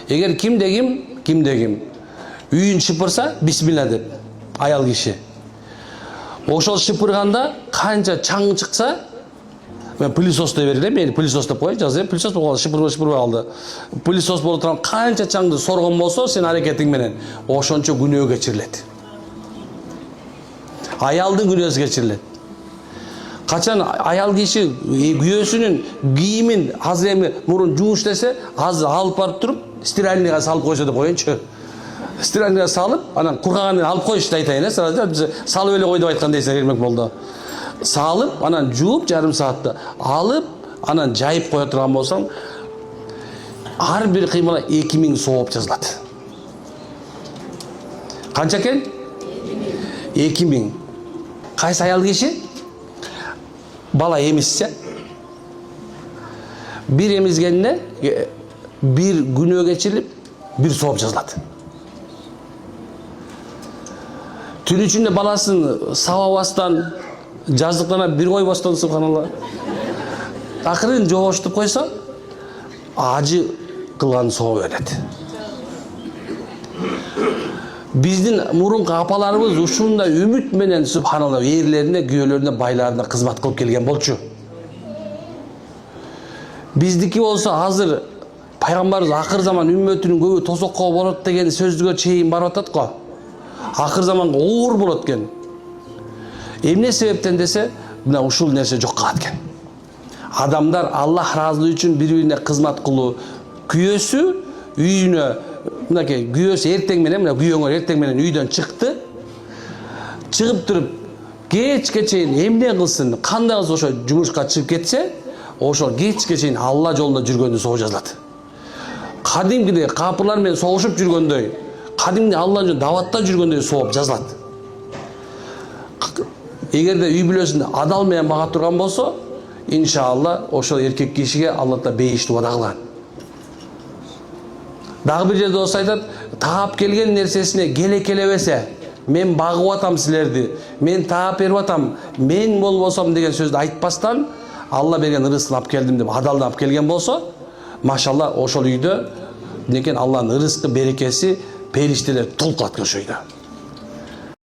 Егер кимде-ким үйін шыпырса, бисмилла деп, аял киши. Ошол шыпырганда канча чаң чыкса, мен пылесос деп бергиле, мени пылесос деп коеюн, жазып, пылесос болуп шыпырбай калды. Пылесос болуп турган канча чаңды соргон болсо, сен аракетиң менен ошончо күнөө кечирилет. Аялдын күнөөсү кечирилет. Качан аял киши күйөөсүнүн кийимин азыр эми мурун жууш десе, азыр алып барып туруп, стиральныйга салып койсо деп коеюнчу. Стиральныйга салып, анан кургаганын алып койуш деп айтайын, сразу салып эле кой деп айткандай келмек болду. Салып, анан жууп жарым саатта алып, анан жайып кое турган болсоң, ар бир кыймылга 2000 сооп жазылат. Канча экен? 2000. Кайсы аял киши бала эмизсе, бир эмизгенине бир күнөө кечирилип, бир сооп жазылат. Түн ичинде баласын сабабастан, жаздыктан бир койбостон, субханалла. Акырын жогоштуп койсо, ажы кылган соо берет. Биздин мурунку апаларыбыз ушундай үмүт менен субханалла эрлерине, күйөөлөрүнө, байларына кызмат кылып келген болчу. Биздики болсо азыр пайгамбарыбыз акыр заман үммөтүнүн көбү тосокко болот деген сөзгө чейин барып атат го. Акыр заманга оор болот экен. Эмне себептен десе, мына ушул нерсе жок калат экен. Адамдар Аллах ыраазылыгы үчүн бири-бирине кызмат кылуу, күйөөсү үйүнө, мынакей күйөөсү эртең менен, мына күйөөңөр эртең менен үйдөн чыкты. Чыгып туруп, кечке чейин эмне кылсын, кандай кылса ошо жумушка чыгып кетсе, ошо кечке чейин Алла жолунда жүргөндө соо жазылат. Кадимкидей капырлар менен согушуп жүргөндөй, кадимде Алланын даватта жүргөндөй сооп жазылат. Эгерде үй бүлөсүндө адал менен бага турган болсо, иншалла ошол эркек кишиге Алла Таала бейишти убада кылган. Дагы бир жерде болсо айтат, таап келген нерсесине келебесе, мен багып атам силерди, мен таап берип атам, мен болбосом деген сөздү айтпастан, Алла берген ырыскын алып келдим деп адалдап алып келген болсо, машалла ошол үйдө некен Алланын ырыскы берекеси, периштелер толкулат ошол үйдө.